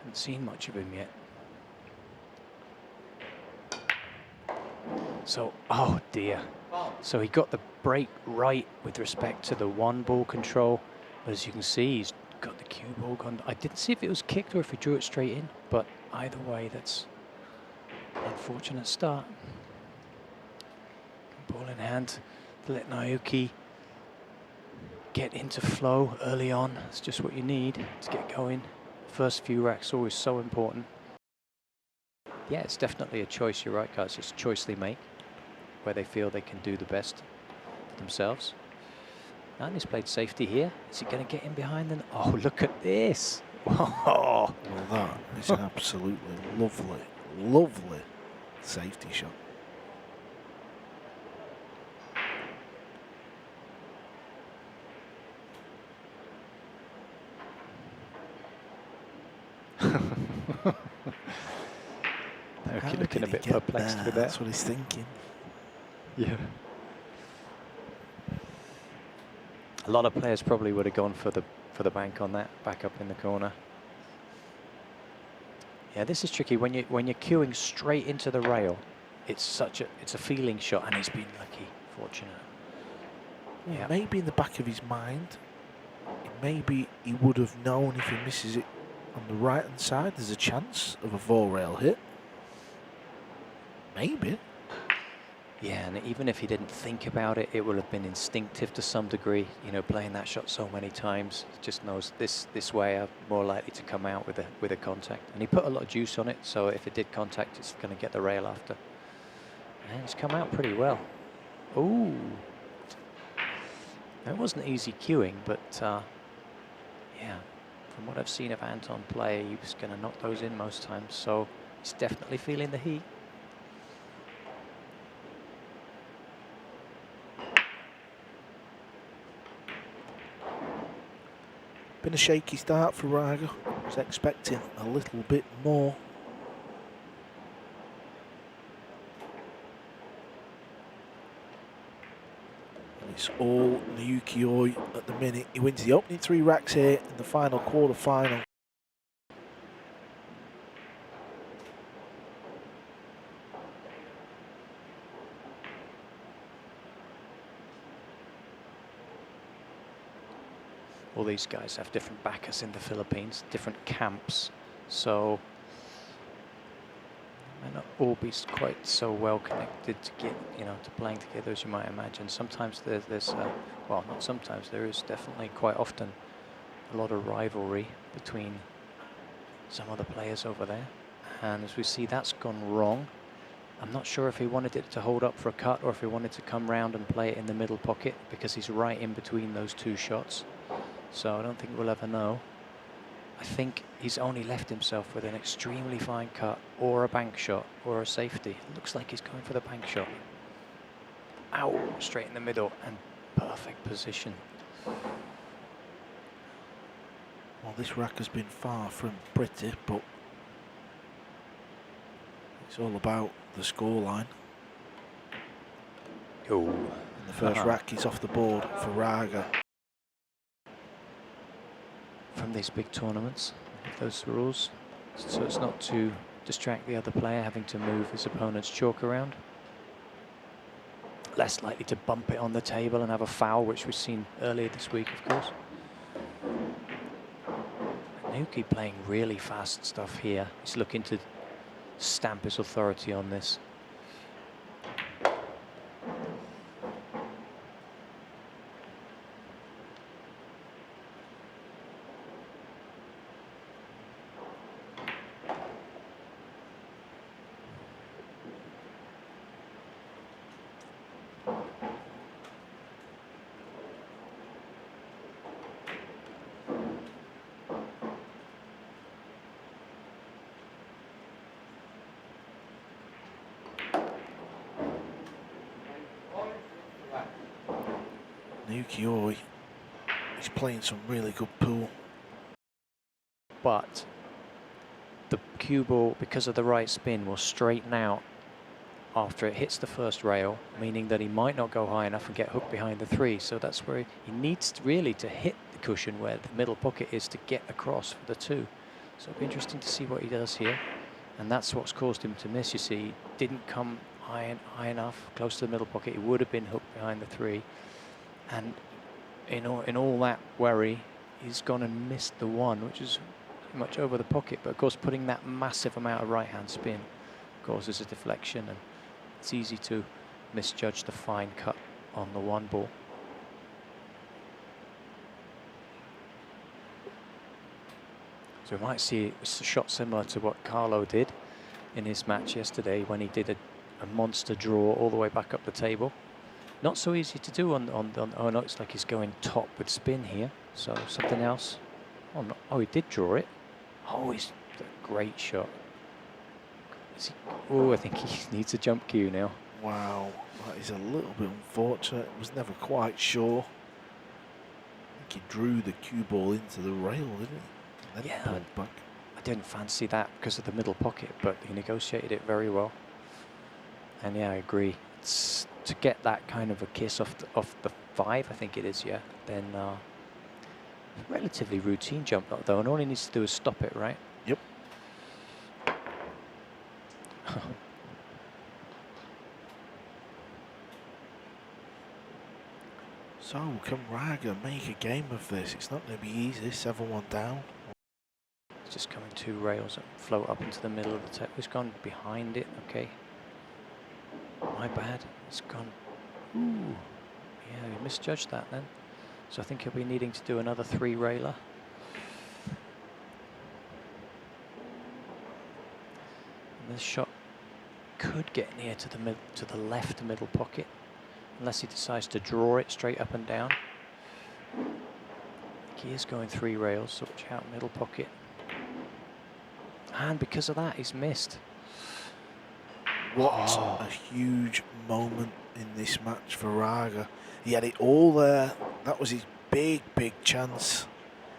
Haven't seen much of him yet. So, oh dear. So he got the break right with respect to the one ball control. As you can see, he's got the cue ball gone. I didn't see if it was kicked or if he drew it straight in, but either way, that's an unfortunate start. Ball in hand to let Naoyuki get into flow early on. It's just what you need to get going. First few racks always so important. Yeah, it's definitely a choice, you're right, guys. It's a choice they make where they feel they can do the best for themselves. And he's played safety here. Is he going to get in behind them? Oh, look at this. Oh. Well, that is an absolutely lovely, lovely safety shot. Okay, looking a bit perplexed with that. That's what he's thinking. Yeah. A lot of players probably would have gone for the bank on that, back up in the corner. Yeah, this is tricky when you're queuing straight into the rail. It's a feeling shot, and he's been lucky, fortunate. Yeah. Maybe in the back of his mind, maybe he would have known if he misses it on the right hand side, there's a chance of a 4-rail hit. Maybe. Yeah, and even if he didn't think about it, it would have been instinctive to some degree. You know, playing that shot so many times, he just knows this way I'm more likely to come out with a contact. And he put a lot of juice on it, so if it did contact, it's going to get the rail after. And it's come out pretty well. Ooh, it wasn't easy queuing, but yeah, from what I've seen of Anton play, he was going to knock those in most times. So he's definitely feeling the heat. Been a shaky start for Raga. Was expecting a little bit more. And it's all Naoyuki Oi at the minute. He wins the opening 3 racks here in the final quarter-final. All these guys have different backers in the Philippines, different camps, so they may not all be quite so well connected to get, to playing together as you might imagine. Sometimes there's well, not sometimes, there is definitely quite often a lot of rivalry between some of the players over there. And as we see, that's gone wrong. I'm not sure if he wanted it to hold up for a cut or if he wanted to come round and play it in the middle pocket, because he's right in between those two shots. So I don't think we'll ever know. I think he's only left himself with an extremely fine cut or a bank shot or a safety. It looks like he's going for the bank shot. Ow, straight in the middle and perfect position. Well, this rack has been far from pretty, but it's all about the scoreline. Oh. And the first rack is off the board for Raga. From these big tournaments, those rules, so it's not to distract the other player having to move his opponent's chalk around. Less likely to bump it on the table and have a foul, which we've seen earlier this week, of course. Naoyuki playing really fast stuff here. He's looking to stamp his authority on this. Naoyuki Oi is playing some really good pool. But the cue ball, because of the right spin, will straighten out after it hits the first rail, meaning that he might not go high enough and get hooked behind the 3. So that's where he needs really to hit the cushion where the middle pocket is to get across for the 2. So it'll be interesting to see what he does here. And that's what's caused him to miss, you see. He didn't come high enough, close to the middle pocket. He would have been hooked behind the 3. And in all that worry, he's gone and missed the 1, which is pretty much over the pocket. But of course, putting that massive amount of right-hand spin causes a deflection, and it's easy to misjudge the fine cut on the 1 ball. So we might see a shot similar to what Carlo did in his match yesterday when he did a monster draw all the way back up the table. Not so easy to do on oh no, it's like he's going top with spin here. So something else. Oh, no, oh, he did draw it. Oh, he's a great shot. Oh, I think he needs a jump cue now. Wow, that is a little bit unfortunate. Was never quite sure. I think he drew the cue ball into the rail, didn't he? Then Yeah, back. I didn't fancy that because of the middle pocket, but he negotiated it very well. And yeah, I agree. It's, to get that kind of a kiss off the 5, I think it is, yeah, then relatively routine jump though, and all he needs to do is stop it, right? Yep. So can Raga make a game of this? It's not going to be easy. 7-1 down. Just coming 2 rails and float up into the middle of the table. He's gone behind it. Okay. My bad. It's gone. Ooh. Yeah, you misjudged that then. So I think he'll be needing to do another 3 railer. And this shot could get near to the left middle pocket, unless he decides to draw it straight up and down. He is going 3 rails, so watch out middle pocket. And because of that, he's missed. What a huge moment in this match for Raga. He had it all there. That was his big chance.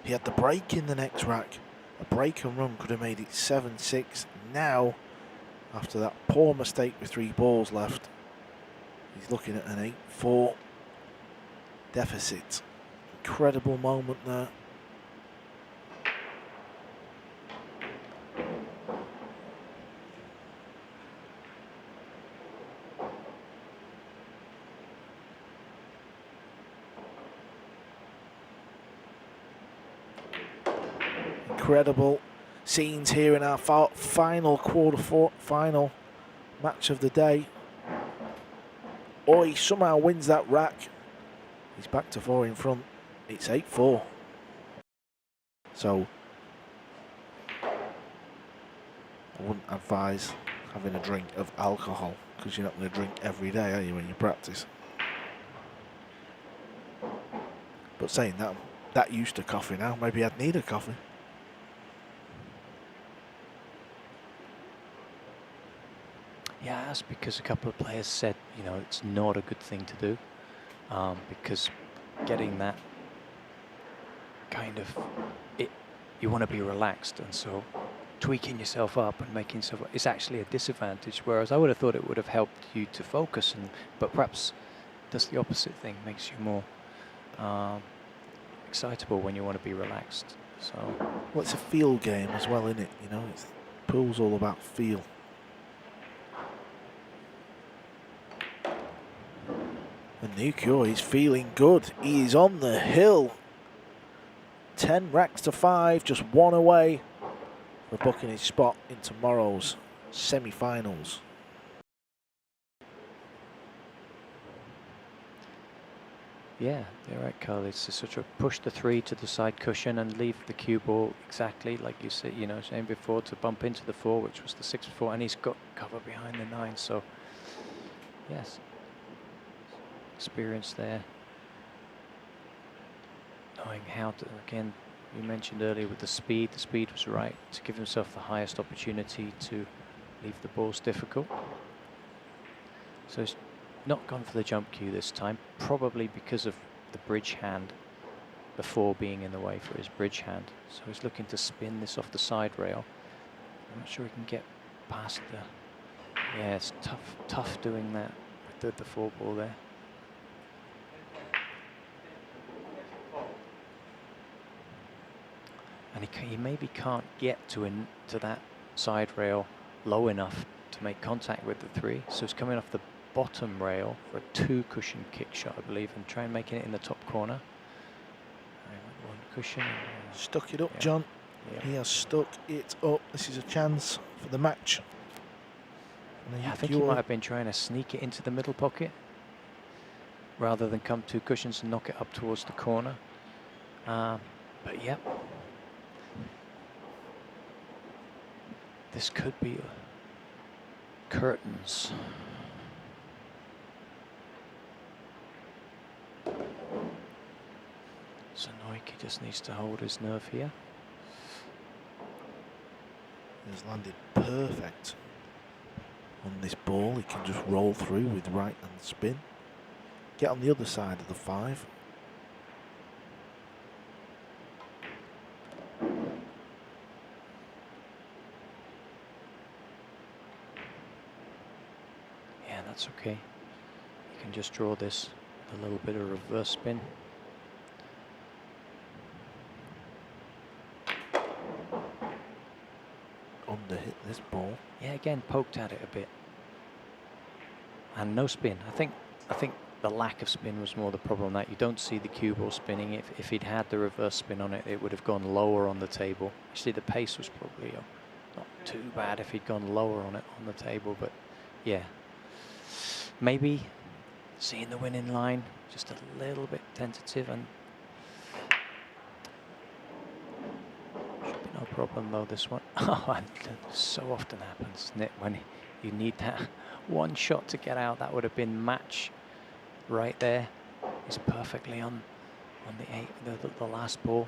He had the break in the next rack. A break and run could have made it 7-6. Now, after that poor mistake with 3 balls left, he's looking at an 8-4 deficit. Incredible moment there. Incredible scenes here in our final final match of the day. Oi somehow wins that rack. He's back to 4 in front. It's 8-4. So I wouldn't advise having a drink of alcohol, because you're not going to drink every day, are you, when you practice? But saying that, that used to coffee now. Maybe I'd need a coffee. Yeah, that's because a couple of players said, you know, it's not a good thing to do, because getting that kind of, you want to be relaxed, and so tweaking yourself up and making yourself is actually a disadvantage. Whereas I would have thought it would have helped you to focus, but perhaps does the opposite thing, makes you more excitable when you want to be relaxed. So well, it's a feel game as well, isn't it? You know, pool's all about feel. And Naoyuki Oi is feeling good. He is on the hill. 10 racks to 5, just 1 away for booking his spot in tomorrow's semi-finals. yeah, you're right, Carl. It's just sort of push the 3 to the side cushion and leave the cue ball exactly like you said, you know, saying before, to bump into the 4, which was the 6 before, and he's got cover behind the 9. So yes, experience there. Knowing how to, again, you mentioned earlier with the speed was right to give himself the highest opportunity to leave the balls difficult. So he's not gone for the jump cue this time, probably because of the bridge hand, the 4 being in the way for his bridge hand. So he's looking to spin this off the side rail. I'm not sure he can get past the, yeah, it's tough doing that with the 4 ball there. And he maybe can't get to that side rail low enough to make contact with the 3. So it's coming off the bottom rail for a 2 cushion kick shot, I believe, and try and making it in the top corner. 1 cushion. Stuck it up, Yeah. John. Yeah. He has stuck it up. This is a chance for the match. Yeah, I think he might have been trying to sneak it into the middle pocket rather than come 2 cushions and knock it up towards the corner. But yeah, this could be curtains. So Naoyuki just needs to hold his nerve here. He's landed perfect on this ball. He can just roll through with right hand spin. Get on the other side of the 5. Yeah, that's okay. You can just draw this with a little bit of reverse spin. Under hit this ball. Yeah, again, poked at it a bit. And no spin. I think the lack of spin was more the problem, that you don't see the cue ball spinning. If he'd had the reverse spin on it, it would have gone lower on the table. Actually, the pace was probably not too bad if he'd gone lower on it on the table, but yeah. Maybe seeing the winning line, just a little bit tentative, and should be no problem though, this one. Oh, and so often happens, isn't it, when you need that 1 shot to get out. That would have been match right there. He's perfectly on the last ball.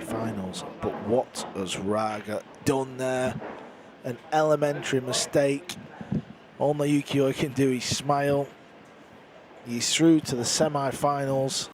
Finals, but what has Raga done there? An elementary mistake. All Naoyuki Oi can do is smile. He's through to the semi-finals.